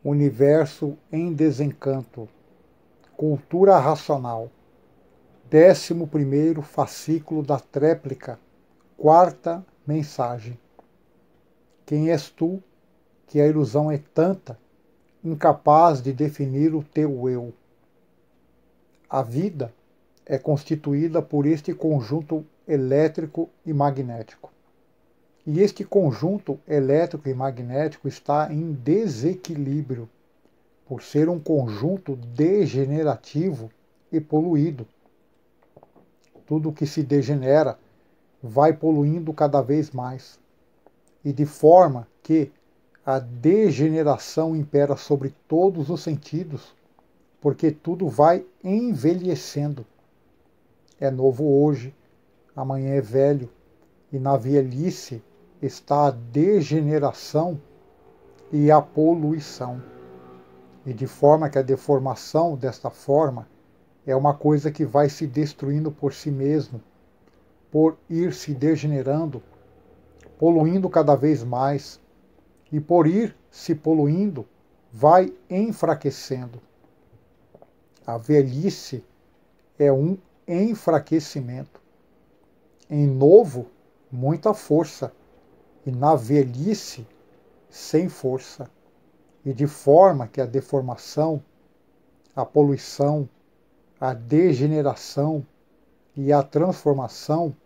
Universo em Desencanto, Cultura Racional, 11º fascículo da tréplica, quarta mensagem. Quem és tu, que a ilusão é tanta, incapaz de definir o teu eu? A vida é constituída por este conjunto elétrico e magnético. E este conjunto elétrico e magnético está em desequilíbrio, por ser um conjunto degenerativo e poluído. Tudo que se degenera vai poluindo cada vez mais, e de forma que a degeneração impera sobre todos os sentidos, porque tudo vai envelhecendo. É novo hoje, amanhã é velho, e na velhice está a degeneração e a poluição. E de forma que a deformação desta forma é uma coisa que vai se destruindo por si mesmo, por ir se degenerando, poluindo cada vez mais, e por ir se poluindo, vai enfraquecendo. A velhice é um enfraquecimento. Em novo, muita força, e na velhice, sem força. E de forma que a deformação, a poluição, a degeneração e a transformação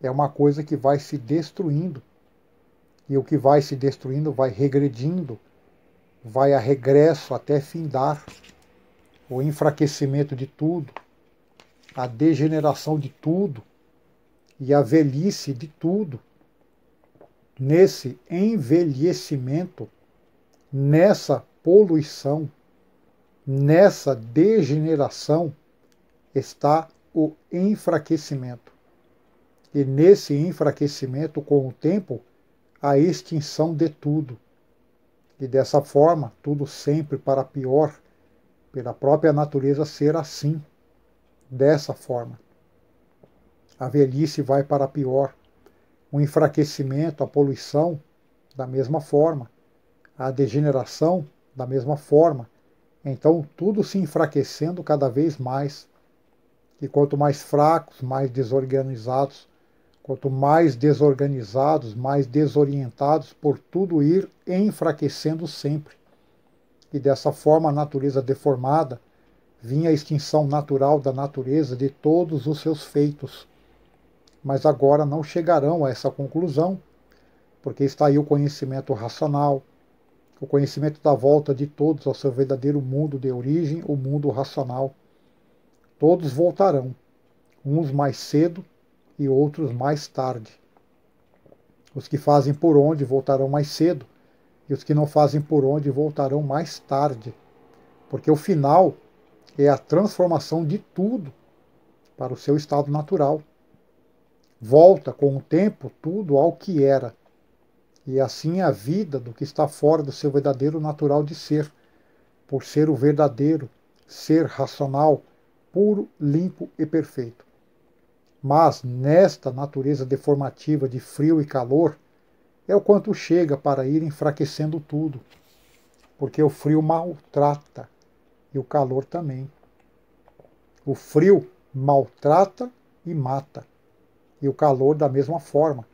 é uma coisa que vai se destruindo. E o que vai se destruindo vai regredindo, vai a regresso até findar. O enfraquecimento de tudo, a degeneração de tudo e a velhice de tudo. Nesse envelhecimento, nessa poluição, nessa degeneração, está o enfraquecimento. E nesse enfraquecimento, com o tempo, a extinção de tudo. E dessa forma, tudo sempre para pior, pela própria natureza ser assim, dessa forma. A velhice vai para pior, o enfraquecimento, a poluição, da mesma forma, a degeneração, da mesma forma. Então, tudo se enfraquecendo cada vez mais. E quanto mais fracos, mais desorganizados, quanto mais desorganizados, mais desorientados, por tudo ir enfraquecendo sempre. E dessa forma a natureza deformada vinha a extinção natural da natureza de todos os seus feitos. Mas agora não chegarão a essa conclusão, porque está aí o conhecimento racional, o conhecimento da volta de todos ao seu verdadeiro mundo de origem, o mundo racional. Todos voltarão, uns mais cedo e outros mais tarde. Os que fazem por onde voltarão mais cedo, e os que não fazem por onde voltarão mais tarde, porque o final é a transformação de tudo para o seu estado natural. Volta com o tempo tudo ao que era, e assim a vida do que está fora do seu verdadeiro natural de ser, por ser o verdadeiro ser racional, puro, limpo e perfeito. Mas nesta natureza deformativa de frio e calor, é o quanto chega para ir enfraquecendo tudo, porque o frio maltrata e o calor também. O frio maltrata e mata, e o calor da mesma forma,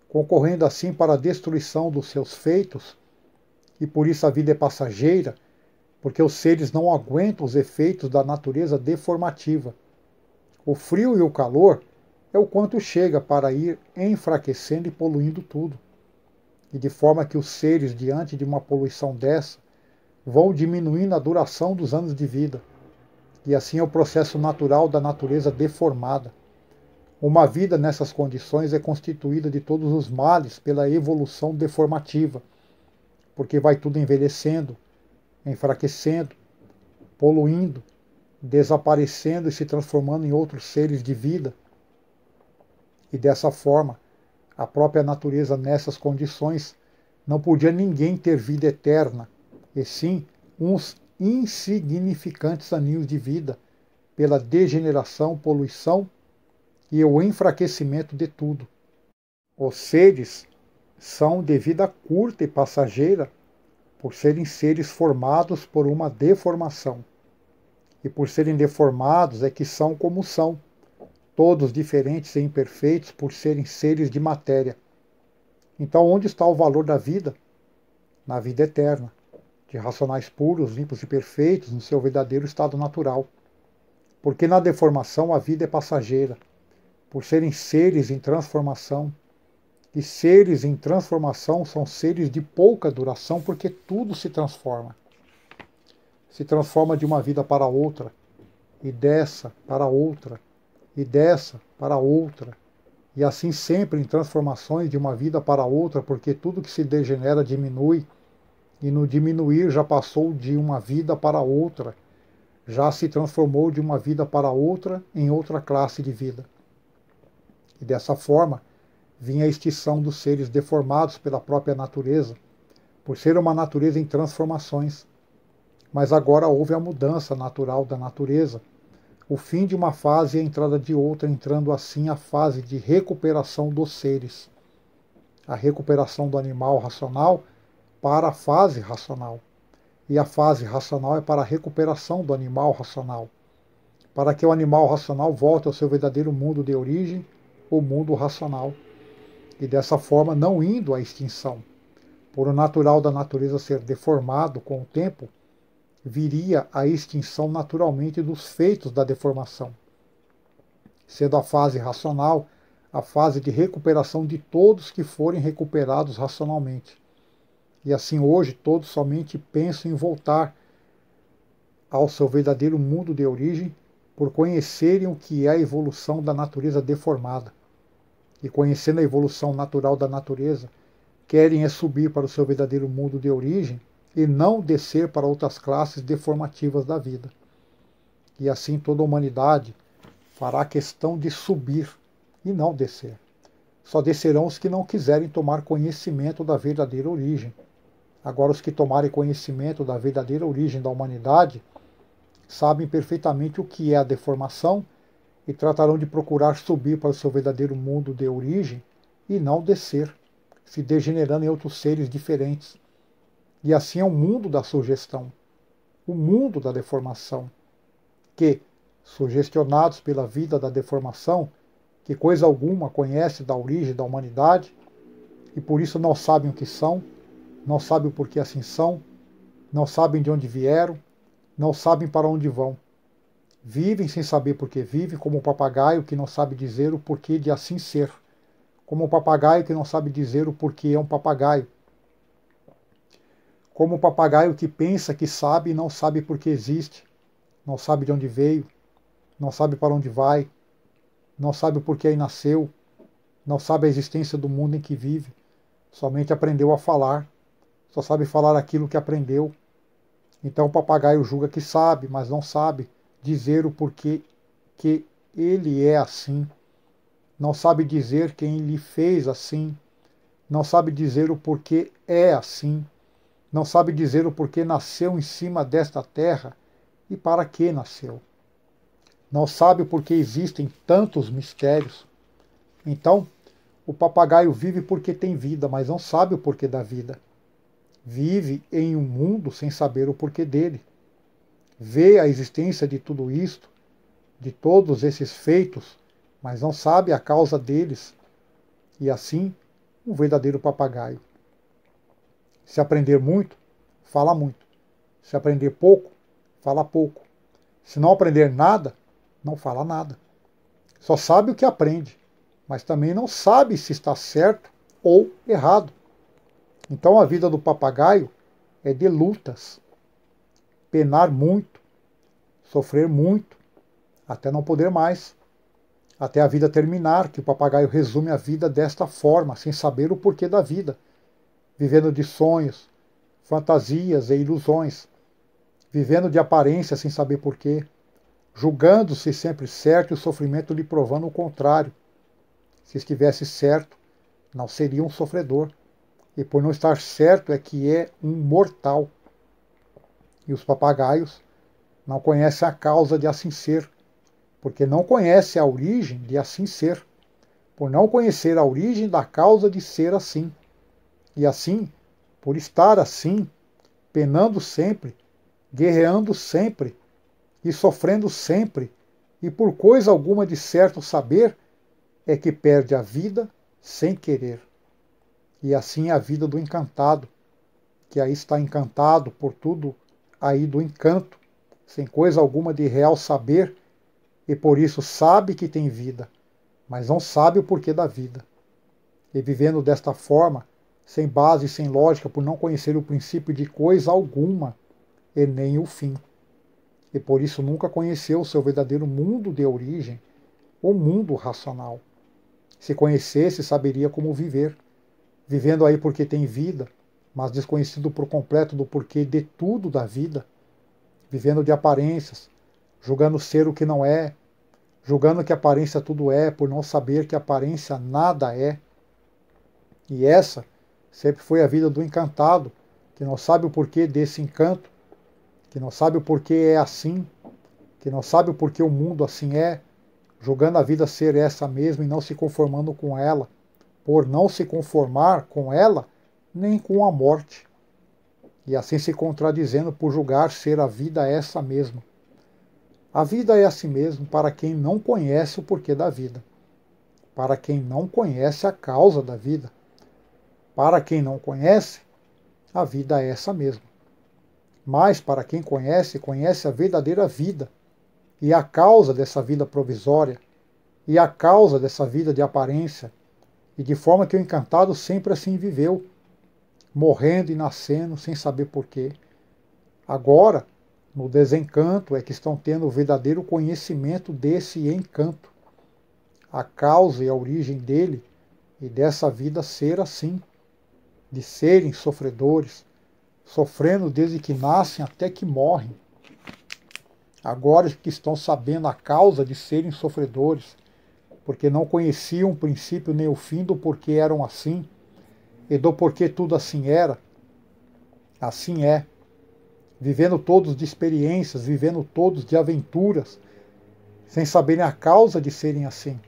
concorrendo assim para a destruição dos seus feitos, e por isso a vida é passageira, porque os seres não aguentam os efeitos da natureza deformativa. O frio e o calor é o quanto chega para ir enfraquecendo e poluindo tudo. E de forma que os seres, diante de uma poluição dessa, vão diminuindo a duração dos anos de vida. E assim é o processo natural da natureza deformada. Uma vida nessas condições é constituída de todos os males pela evolução deformativa, porque vai tudo envelhecendo, enfraquecendo, poluindo, desaparecendo e se transformando em outros seres de vida. E dessa forma, a própria natureza nessas condições não podia ninguém ter vida eterna, e sim uns insignificantes aninhos de vida, pela degeneração, poluição e o enfraquecimento de tudo. Os seres são de vida curta e passageira, por serem seres formados por uma deformação. E por serem deformados é que são como são, todos diferentes e imperfeitos por serem seres de matéria. Então, onde está o valor da vida? Na vida eterna, de racionais puros, limpos e perfeitos, no seu verdadeiro estado natural. Porque na deformação a vida é passageira, por serem seres em transformação. E seres em transformação são seres de pouca duração, porque tudo se transforma. Se transforma de uma vida para outra, e dessa para outra, e dessa para outra, e assim sempre em transformações de uma vida para outra, porque tudo que se degenera diminui, e no diminuir já passou de uma vida para outra, já se transformou de uma vida para outra em outra classe de vida. E dessa forma vinha a extinção dos seres deformados pela própria natureza, por ser uma natureza em transformações. Mas agora houve a mudança natural da natureza, o fim de uma fase e a entrada de outra, entrando assim a fase de recuperação dos seres. A recuperação do animal racional para a fase racional. E a fase racional é para a recuperação do animal racional, para que o animal racional volte ao seu verdadeiro mundo de origem, o mundo racional. E dessa forma não indo à extinção. Por o natural da natureza ser deformado com o tempo, viria a extinção naturalmente dos feitos da deformação, sendo a fase racional a fase de recuperação de todos que forem recuperados racionalmente. E assim hoje todos somente pensam em voltar ao seu verdadeiro mundo de origem por conhecerem o que é a evolução da natureza deformada. E conhecendo a evolução natural da natureza, querem é subir para o seu verdadeiro mundo de origem e não descer para outras classes deformativas da vida. E assim toda a humanidade fará questão de subir e não descer. Só descerão os que não quiserem tomar conhecimento da verdadeira origem. Agora, os que tomarem conhecimento da verdadeira origem da humanidade sabem perfeitamente o que é a deformação e tratarão de procurar subir para o seu verdadeiro mundo de origem e não descer, se degenerando em outros seres diferentes. E assim é o mundo da sugestão, o mundo da deformação, que, sugestionados pela vida da deformação, que coisa alguma conhece da origem da humanidade, e por isso não sabem o que são, não sabem o porquê assim são, não sabem de onde vieram, não sabem para onde vão. Vivem sem saber por que vivem, como um papagaio que não sabe dizer o porquê de assim ser, como um papagaio que não sabe dizer o porquê é um papagaio, como um papagaio que pensa que sabe e não sabe por que existe, não sabe de onde veio, não sabe para onde vai, não sabe por que aí nasceu, não sabe a existência do mundo em que vive, somente aprendeu a falar, só sabe falar aquilo que aprendeu. Então o papagaio julga que sabe, mas não sabe dizer o porquê que ele é assim, não sabe dizer quem lhe fez assim, não sabe dizer o porquê é assim, não sabe dizer o porquê nasceu em cima desta terra e para que nasceu. Não sabe o porquê existem tantos mistérios. Então, o papagaio vive porque tem vida, mas não sabe o porquê da vida. Vive em um mundo sem saber o porquê dele. Vê a existência de tudo isto, de todos esses feitos, mas não sabe a causa deles. E assim, um verdadeiro papagaio. Se aprender muito, fala muito. Se aprender pouco, fala pouco. Se não aprender nada, não fala nada. Só sabe o que aprende, mas também não sabe se está certo ou errado. Então a vida do papagaio é de lutas, penar muito, sofrer muito, até não poder mais, até a vida terminar, que o papagaio resume a vida desta forma, sem saber o porquê da vida, vivendo de sonhos, fantasias e ilusões, vivendo de aparência sem saber porquê, julgando-se sempre certo e o sofrimento lhe provando o contrário. Se estivesse certo, não seria um sofredor. E por não estar certo é que é um mortal. E os papagaios não conhecem a causa de assim ser, porque não conhecem a origem de assim ser, por não conhecer a origem da causa de ser assim. E assim, por estar assim, penando sempre, guerreando sempre e sofrendo sempre, e por coisa alguma de certo saber, é que perde a vida sem querer. E assim é a vida do encantado, que aí está encantado por tudo aí do encanto, sem coisa alguma de real saber, e por isso sabe que tem vida, mas não sabe o porquê da vida. E vivendo desta forma, sem base e sem lógica, por não conhecer o princípio de coisa alguma, e nem o fim. E por isso nunca conheceu o seu verdadeiro mundo de origem, o mundo racional. Se conhecesse, saberia como viver, vivendo aí porque tem vida, mas desconhecido por completo do porquê de tudo da vida, vivendo de aparências, julgando ser o que não é, julgando que aparência tudo é, por não saber que aparência nada é. E essa sempre foi a vida do encantado, que não sabe o porquê desse encanto, que não sabe o porquê é assim, que não sabe o porquê o mundo assim é, julgando a vida ser essa mesma e não se conformando com ela, por não se conformar com ela nem com a morte, e assim se contradizendo por julgar ser a vida essa mesma. A vida é assim mesmo para quem não conhece o porquê da vida, para quem não conhece a causa da vida. Para quem não conhece, a vida é essa mesma. Mas para quem conhece, conhece a verdadeira vida, e a causa dessa vida provisória, e a causa dessa vida de aparência, e de forma que o encantado sempre assim viveu, morrendo e nascendo sem saber porquê. Agora, no desencanto, é que estão tendo o verdadeiro conhecimento desse encanto, a causa e a origem dele, e dessa vida ser assim, de serem sofredores, sofrendo desde que nascem até que morrem. Agora que estão sabendo a causa de serem sofredores, porque não conheciam o princípio nem o fim do porquê eram assim, e do porquê tudo assim era, assim é, vivendo todos de experiências, vivendo todos de aventuras, sem saberem a causa de serem assim,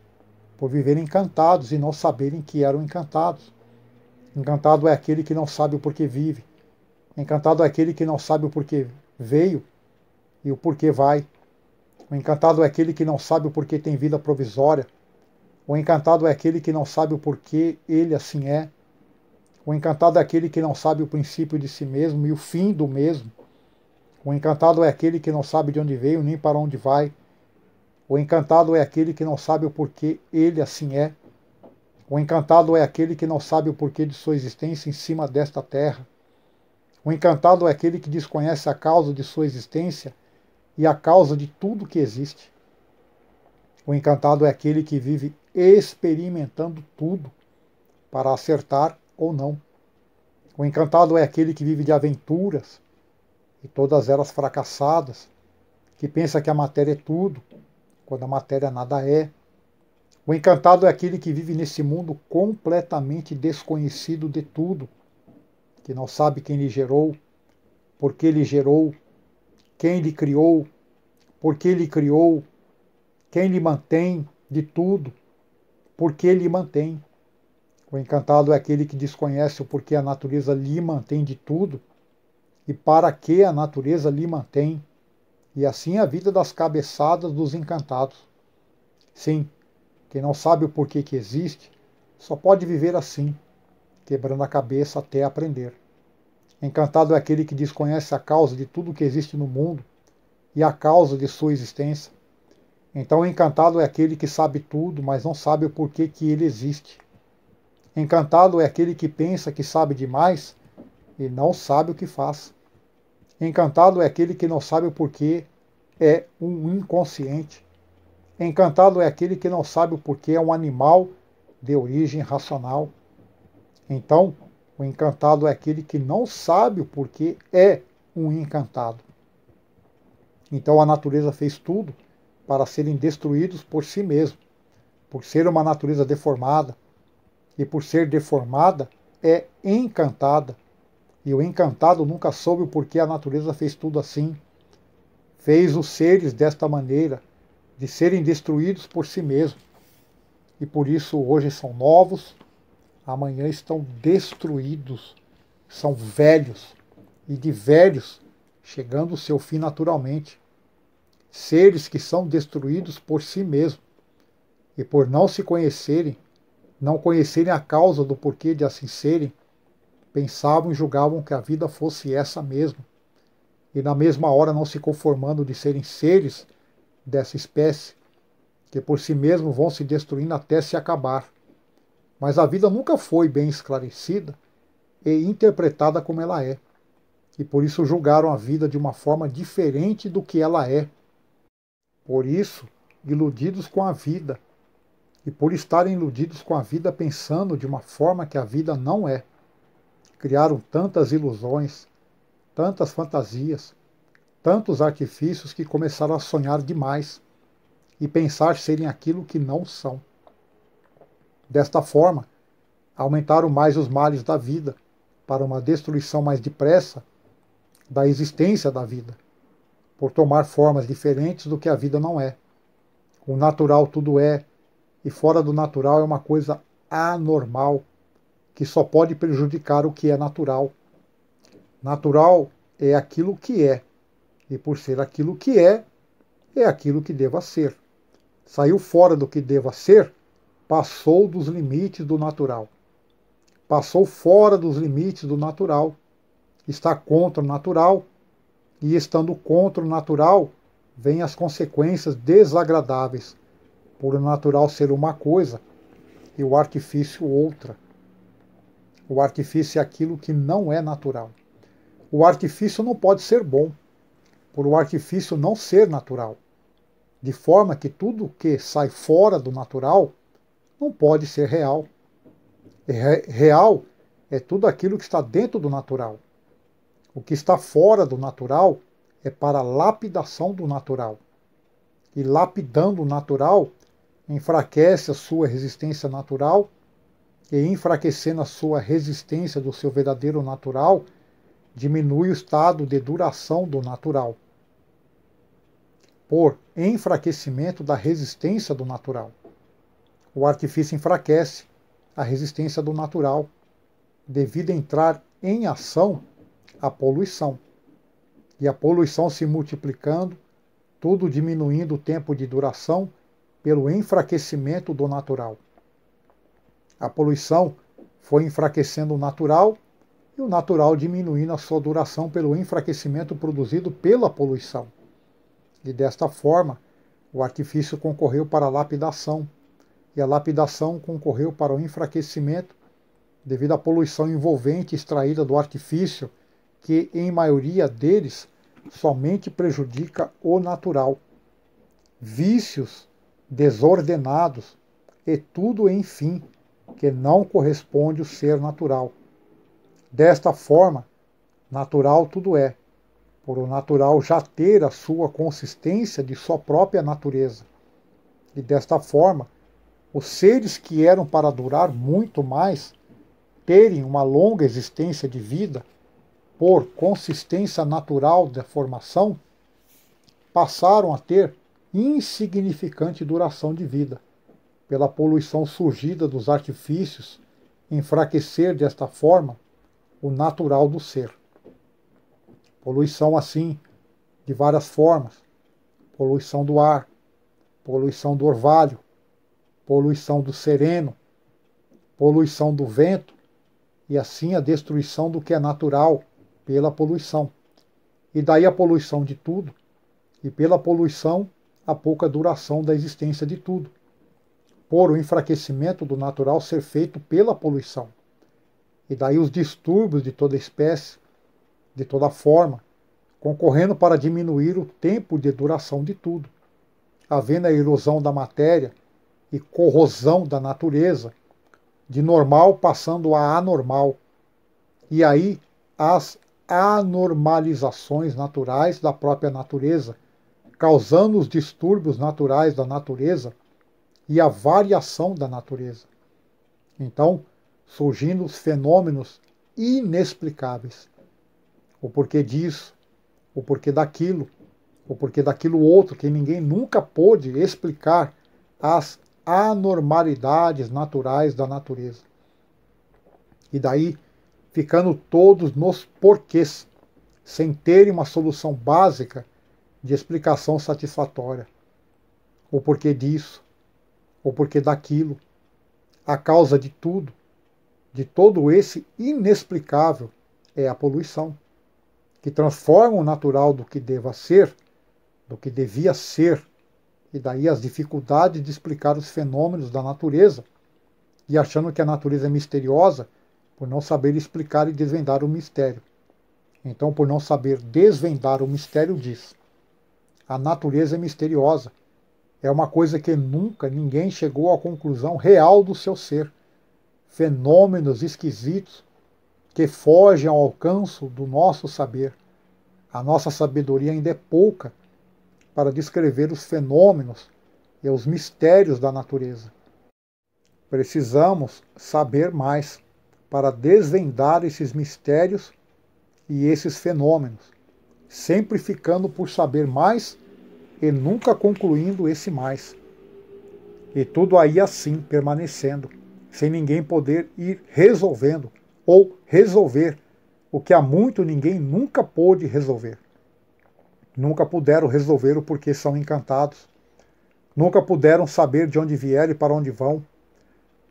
por viverem encantados e não saberem que eram encantados. Encantado é aquele que não sabe o porquê vive. Encantado é aquele que não sabe o porquê veio e o porquê vai. O encantado é aquele que não sabe o porquê tem vida provisória. O encantado é aquele que não sabe o porquê ele assim é. O encantado é aquele que não sabe o princípio de si mesmo e o fim do mesmo. O encantado é aquele que não sabe de onde veio nem para onde vai. O encantado é aquele que não sabe o porquê ele assim é. O encantado é aquele que não sabe o porquê de sua existência em cima desta terra. O encantado é aquele que desconhece a causa de sua existência e a causa de tudo que existe. O encantado é aquele que vive experimentando tudo para acertar ou não. O encantado é aquele que vive de aventuras e todas elas fracassadas, que pensa que a matéria é tudo, quando a matéria nada é. O encantado é aquele que vive nesse mundo completamente desconhecido de tudo, que não sabe quem lhe gerou, por que lhe gerou, quem lhe criou, por que lhe criou, quem lhe mantém de tudo, por que lhe mantém. O encantado é aquele que desconhece o porquê a natureza lhe mantém de tudo e para que a natureza lhe mantém. E assim a vida das cabeçadas dos encantados. Sim, quem não sabe o porquê que existe, só pode viver assim, quebrando a cabeça até aprender. Encantado é aquele que desconhece a causa de tudo que existe no mundo e a causa de sua existência. Então, encantado é aquele que sabe tudo, mas não sabe o porquê que ele existe. Encantado é aquele que pensa que sabe demais e não sabe o que faz. Encantado é aquele que não sabe o porquê é um inconsciente. Encantado é aquele que não sabe o porquê é um animal de origem racional. Então, o encantado é aquele que não sabe o porquê é um encantado. Então a natureza fez tudo para serem destruídos por si mesmo, por ser uma natureza deformada, e por ser deformada é encantada. E o encantado nunca soube o porquê a natureza fez tudo assim. Fez os seres desta maneira, de serem destruídos por si mesmo. E por isso hoje são novos, amanhã estão destruídos, são velhos e de velhos chegando ao seu fim naturalmente. Seres que são destruídos por si mesmos e por não se conhecerem, não conhecerem a causa do porquê de assim serem, pensavam e julgavam que a vida fosse essa mesma, e na mesma hora não se conformando de serem seres dessa espécie, que por si mesmos vão se destruindo até se acabar. Mas a vida nunca foi bem esclarecida e interpretada como ela é, e por isso julgaram a vida de uma forma diferente do que ela é. Por isso, iludidos com a vida, e por estarem iludidos com a vida pensando de uma forma que a vida não é, criaram tantas ilusões, tantas fantasias, tantos artifícios que começaram a sonhar demais e pensar serem aquilo que não são. Desta forma, aumentaram mais os males da vida, para uma destruição mais depressa da existência da vida, por tomar formas diferentes do que a vida não é. O natural tudo é, e fora do natural é uma coisa anormal, que só pode prejudicar o que é natural. Natural é aquilo que é, e por ser aquilo que é aquilo que deva ser. Saiu fora do que deva ser, passou dos limites do natural. Passou fora dos limites do natural. Está contra o natural, e estando contra o natural, vêm as consequências desagradáveis, por o natural ser uma coisa e o artifício outra. O artifício é aquilo que não é natural. O artifício não pode ser bom, por o artifício não ser natural. De forma que tudo que sai fora do natural não pode ser real. Real é tudo aquilo que está dentro do natural. O que está fora do natural é para a lapidação do natural. E lapidando o natural, enfraquece a sua resistência natural, e enfraquecendo a sua resistência do seu verdadeiro natural, diminui o estado de duração do natural. Por enfraquecimento da resistência do natural. O artifício enfraquece a resistência do natural, devido a entrar em ação a poluição. E a poluição se multiplicando, tudo diminuindo o tempo de duração pelo enfraquecimento do natural. A poluição foi enfraquecendo o natural e o natural diminuindo a sua duração pelo enfraquecimento produzido pela poluição. E desta forma, o artifício concorreu para a lapidação, e a lapidação concorreu para o enfraquecimento devido à poluição envolvente extraída do artifício, que, em maioria deles, somente prejudica o natural. Vícios desordenados e tudo, enfim, que não corresponde ao ser natural. Desta forma, natural tudo é, por o natural já ter a sua consistência de sua própria natureza. E desta forma, os seres que eram para durar muito mais, terem uma longa existência de vida, por consistência natural da formação, passaram a ter insignificante duração de vida, pela poluição surgida dos artifícios, enfraquecer desta forma o natural do ser. Poluição assim, de várias formas: poluição do ar, poluição do orvalho, poluição do sereno, poluição do vento, e assim a destruição do que é natural pela poluição. E daí a poluição de tudo, e pela poluição a pouca duração da existência de tudo, por o enfraquecimento do natural ser feito pela poluição. E daí os distúrbios de toda espécie, de toda forma, concorrendo para diminuir o tempo de duração de tudo, havendo a erosão da matéria e corrosão da natureza, de normal passando a anormal, e aí as anormalizações naturais da própria natureza, causando os distúrbios naturais da natureza e a variação da natureza. Então, surgindo os fenômenos inexplicáveis. O porquê disso, o porquê daquilo, o porquê daquilo outro, que ninguém nunca pôde explicar as anormalidades naturais da natureza. E daí, ficando todos nos porquês, sem terem uma solução básica de explicação satisfatória. O porquê disso, o porquê daquilo, a causa de tudo, de todo esse inexplicável, é a poluição, que transforma o natural do que deva ser, do que devia ser, e daí as dificuldades de explicar os fenômenos da natureza, e achando que a natureza é misteriosa, por não saber explicar e desvendar o mistério. Então, por não saber desvendar o mistério, diz: a natureza é misteriosa. É uma coisa que nunca ninguém chegou à conclusão real do seu ser. Fenômenos esquisitos que fogem ao alcance do nosso saber. A nossa sabedoria ainda é pouca para descrever os fenômenos e os mistérios da natureza. Precisamos saber mais para desvendar esses mistérios e esses fenômenos, sempre ficando por saber mais e nunca concluindo esse mais. E tudo aí assim, permanecendo, sem ninguém poder ir resolvendo ou resolver o que há muito ninguém nunca pôde resolver. Nunca puderam resolver o porquê são encantados. Nunca puderam saber de onde vieram e para onde vão.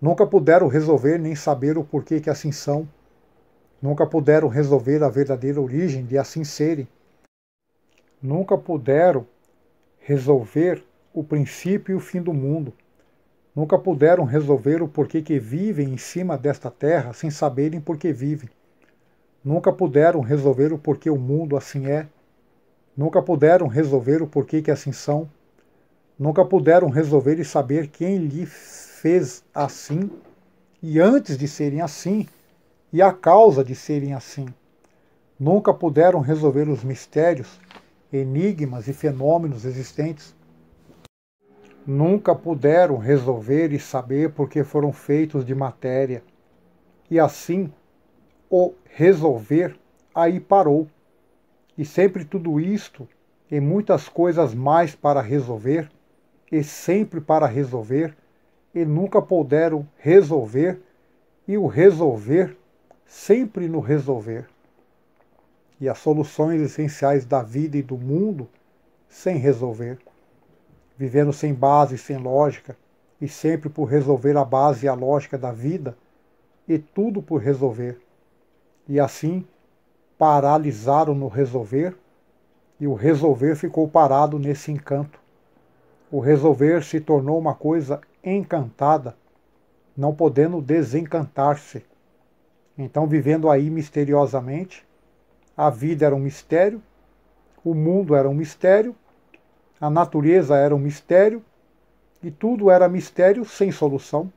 Nunca puderam resolver nem saber o porquê que assim são. Nunca puderam resolver a verdadeira origem de assim serem. Nunca puderam resolver o princípio e o fim do mundo. Nunca puderam resolver o porquê que vivem em cima desta terra sem saberem por que vivem. Nunca puderam resolver o porquê o mundo assim é. Nunca puderam resolver o porquê que assim são. Nunca puderam resolver e saber quem lhe fez assim, e antes de serem assim, e a causa de serem assim. Nunca puderam resolver os mistérios, enigmas e fenômenos existentes. Nunca puderam resolver e saber porque foram feitos de matéria. E assim, o resolver aí parou. E sempre tudo isto, e muitas coisas mais para resolver, e sempre para resolver, e nunca puderam resolver, e o resolver sempre no resolver. E as soluções essenciais da vida e do mundo sem resolver. Vivendo sem base e sem lógica, e sempre por resolver a base e a lógica da vida, e tudo por resolver. E assim, paralisaram no resolver, e o resolver ficou parado nesse encanto. O resolver se tornou uma coisa encantada, não podendo desencantar-se. Então, vivendo aí misteriosamente, a vida era um mistério, o mundo era um mistério, a natureza era um mistério, e tudo era mistério sem solução.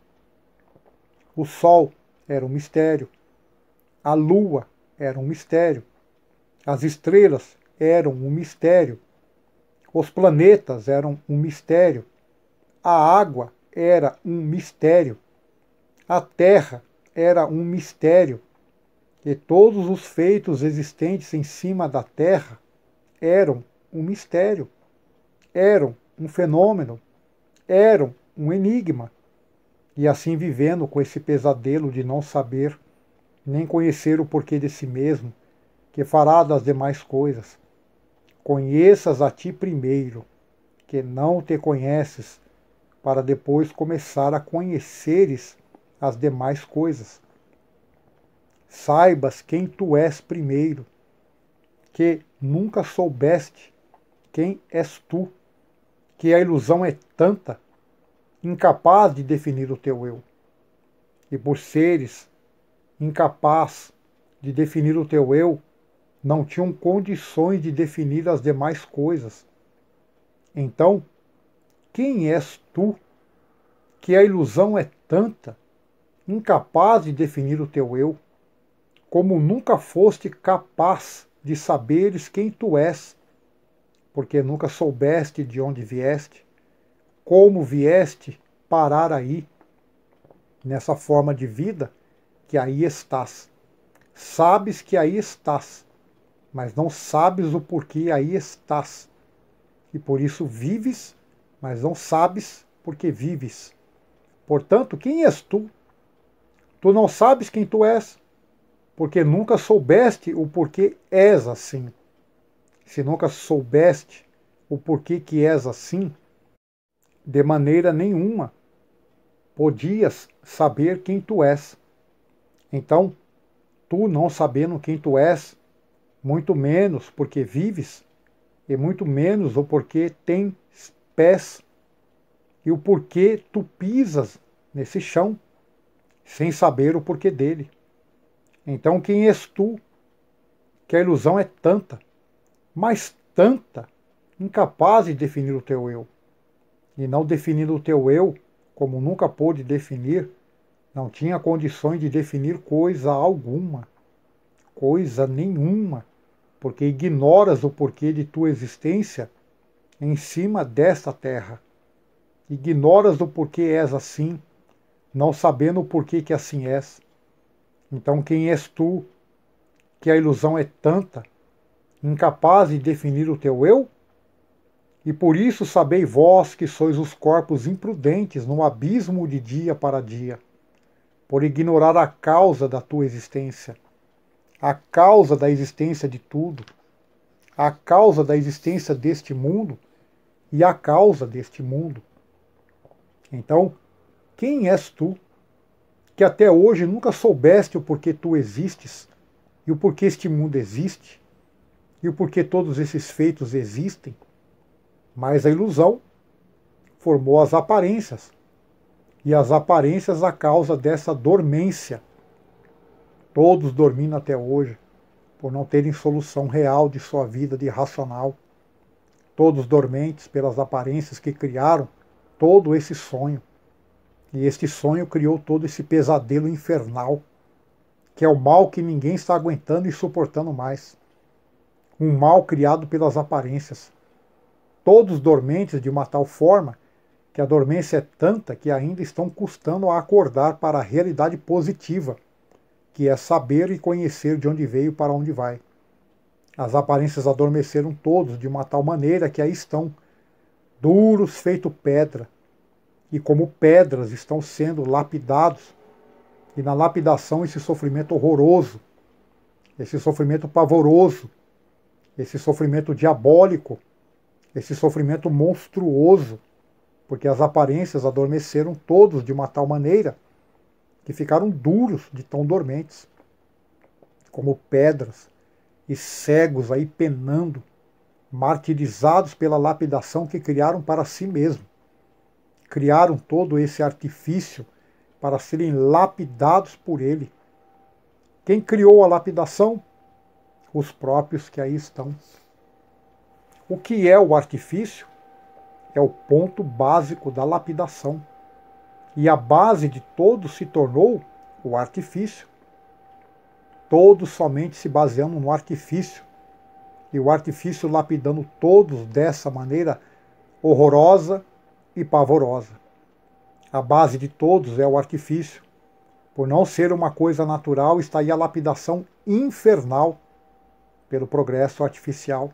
O sol era um mistério, a lua era um mistério, as estrelas eram um mistério, os planetas eram um mistério, a água era um mistério, a terra era um mistério, e todos os feitos existentes em cima da terra eram um mistério, eram um fenômeno, eram um enigma, e assim vivendo com esse pesadelo de não saber, nem conhecer o porquê de si mesmo, que fará das demais coisas. Conheças a ti primeiro, que não te conheces, para depois começar a conheceres as demais coisas. Saibas quem tu és primeiro, que nunca soubeste quem és tu, que a ilusão é tanta, incapaz de definir o teu eu. E por seres incapaz de definir o teu eu, não tinham condições de definir as demais coisas. Então, quem és tu, que a ilusão é tanta, incapaz de definir o teu eu, como nunca foste capaz de saberes quem tu és, porque nunca soubeste de onde vieste, como vieste parar aí, nessa forma de vida, que aí estás. Sabes que aí estás, mas não sabes o porquê aí estás. E por isso vives, mas não sabes porque vives. Portanto, quem és tu? Tu não sabes quem tu és, porque nunca soubeste o porquê és assim. Se nunca soubeste o porquê que és assim, de maneira nenhuma podias saber quem tu és. Então, tu não sabendo quem tu és, muito menos porque vives, e muito menos o porquê tens pés, e o porquê tu pisas nesse chão, sem saber o porquê dele. Então, quem és tu? Que a ilusão é tanta, mas tanta, incapaz de definir o teu eu. E não definindo o teu eu, como nunca pôde definir, não tinha condições de definir coisa alguma, coisa nenhuma, porque ignoras o porquê de tua existência em cima desta terra. Ignoras o porquê és assim, não sabendo o porquê que assim és. Então quem és tu, que a ilusão é tanta, incapaz de definir o teu eu? E por isso sabei vós que sois os corpos imprudentes no abismo de dia para dia, por ignorar a causa da tua existência, a causa da existência de tudo, a causa da existência deste mundo e a causa deste mundo. Então, quem és tu, que até hoje nunca soubeste o porquê tu existes, e o porquê este mundo existe, e o porquê todos esses feitos existem? Mas a ilusão formou as aparências, e as aparências a causa dessa dormência. Todos dormindo até hoje, por não terem solução real de sua vida de racional. Todos dormentes pelas aparências que criaram todo esse sonho. E este sonho criou todo esse pesadelo infernal, que é o mal que ninguém está aguentando e suportando mais. Um mal criado pelas aparências. Todos dormentes de uma tal forma que a dormência é tanta que ainda estão custando a acordar para a realidade positiva, que é saber e conhecer de onde veio e para onde vai. As aparências adormeceram todos de uma tal maneira que aí estão, duros feito pedra, e como pedras estão sendo lapidados, e na lapidação esse sofrimento horroroso, esse sofrimento pavoroso, esse sofrimento diabólico, esse sofrimento monstruoso, porque as aparências adormeceram todos de uma tal maneira que ficaram duros de tão dormentes, como pedras, e cegos aí penando, martirizados pela lapidação que criaram para si mesmo. Criaram todo esse artifício para serem lapidados por ele. Quem criou a lapidação? Os próprios que aí estão. O que é o artifício? É o ponto básico da lapidação. E a base de todos se tornou o artifício. Todos somente se baseando no artifício. E o artifício lapidando todos dessa maneira horrorosa e pavorosa. A base de todos é o artifício. Por não ser uma coisa natural, está aí a lapidação infernal pelo progresso artificial.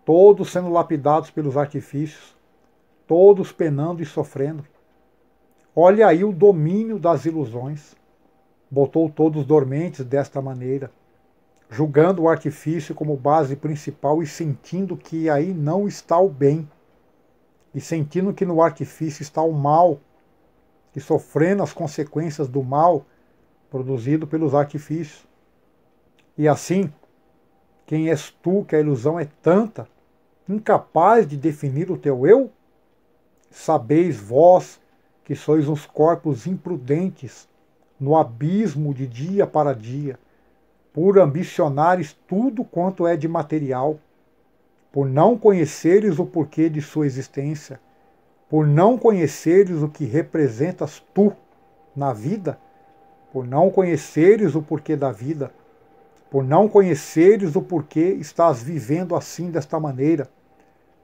Todos sendo lapidados pelos artifícios, todos penando e sofrendo. Olha aí o domínio das ilusões. Botou todos dormentes desta maneira, julgando o artifício como base principal e sentindo que aí não está o bem, e sentindo que no artifício está o mal, e sofrendo as consequências do mal produzido pelos artifícios. E assim, quem és tu, que a ilusão é tanta, incapaz de definir o teu eu? Sabeis vós que sois uns corpos imprudentes no abismo de dia para dia, por ambicionares tudo quanto é de material, por não conheceres o porquê de sua existência, por não conheceres o que representas tu na vida, por não conheceres o porquê da vida, por não conheceres o porquê estás vivendo assim desta maneira,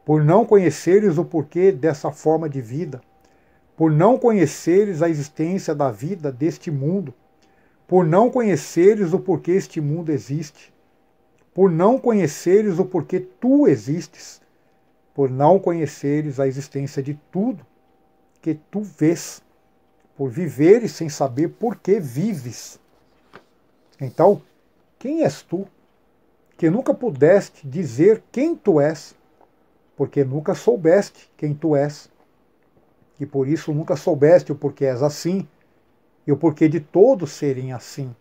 por não conheceres o porquê dessa forma de vida, por não conheceres a existência da vida deste mundo, por não conheceres o porquê este mundo existe, por não conheceres o porquê tu existes, por não conheceres a existência de tudo que tu vês, por viveres sem saber por que vives. Então, quem és tu, que nunca pudeste dizer quem tu és, porque nunca soubeste quem tu és, e por isso nunca soubeste o porquê és assim, e o porquê de todos serem assim,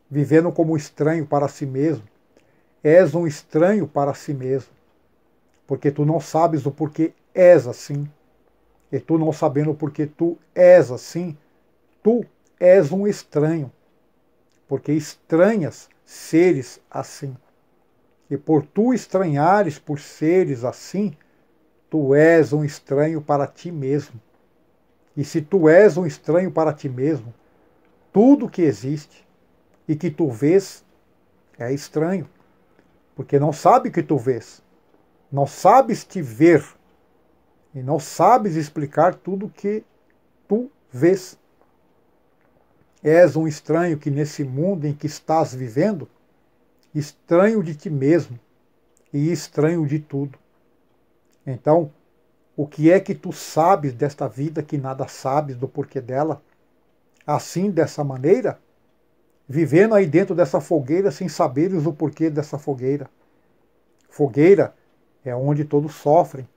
vivendo como estranho para si mesmo. És um estranho para si mesmo, porque tu não sabes o porquê és assim, e tu não sabendo o porquê tu és assim, tu és um estranho, porque estranhas seres assim. E por tu estranhares por seres assim, tu és um estranho para ti mesmo. E se tu és um estranho para ti mesmo, tudo que existe e que tu vês é estranho, porque não sabe o que tu vês, não sabes te ver e não sabes explicar tudo que tu vês. És um estranho que nesse mundo em que estás vivendo, estranho de ti mesmo e estranho de tudo. Então, o que é que tu sabes desta vida que nada sabes do porquê dela? Assim, dessa maneira, vivendo aí dentro dessa fogueira sem saberes o porquê dessa fogueira. Fogueira é onde todos sofrem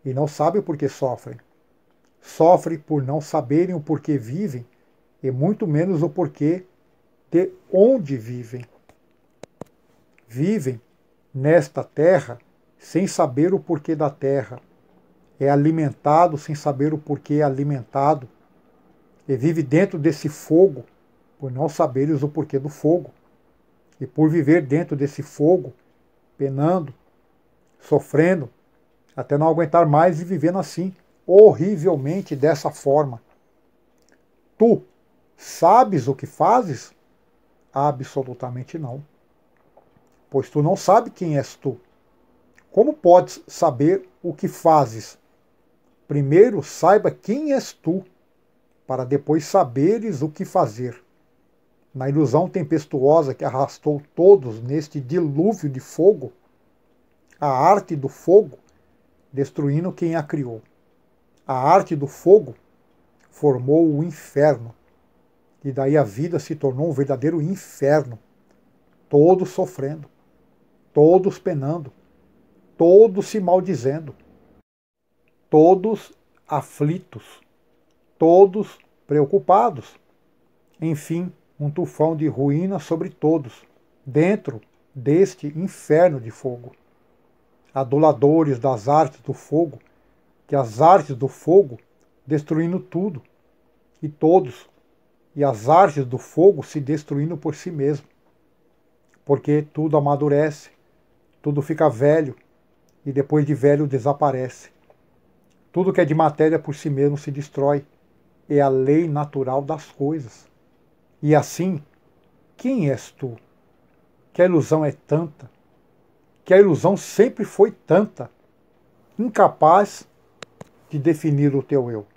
e não sabem o porquê sofrem. Sofrem por não saberem o porquê vivem e muito menos o porquê de onde vivem. Vivem nesta terra sem saber o porquê da terra. É alimentado sem saber o porquê é alimentado. E vive dentro desse fogo por não saberes o porquê do fogo. E por viver dentro desse fogo, penando, sofrendo, até não aguentar mais e vivendo assim, horrivelmente dessa forma. Tu sabes o que fazes? Absolutamente não. Pois tu não sabes quem és tu. Como podes saber o que fazes? Primeiro saiba quem és tu, para depois saberes o que fazer. Na ilusão tempestuosa que arrastou todos neste dilúvio de fogo, a arte do fogo destruindo quem a criou. A arte do fogo formou o inferno, e daí a vida se tornou um verdadeiro inferno, todos sofrendo, todos penando, todos se maldizendo, todos aflitos, todos preocupados. Enfim, um tufão de ruína sobre todos, dentro deste inferno de fogo. Aduladores das artes do fogo, que as artes do fogo destruindo tudo e todos, e as artes do fogo se destruindo por si mesmo, porque tudo amadurece, tudo fica velho e depois de velho desaparece. Tudo que é de matéria por si mesmo se destrói. É a lei natural das coisas. E assim, quem és tu? Que a ilusão é tanta, que a ilusão sempre foi tanta, incapaz de definir o teu eu.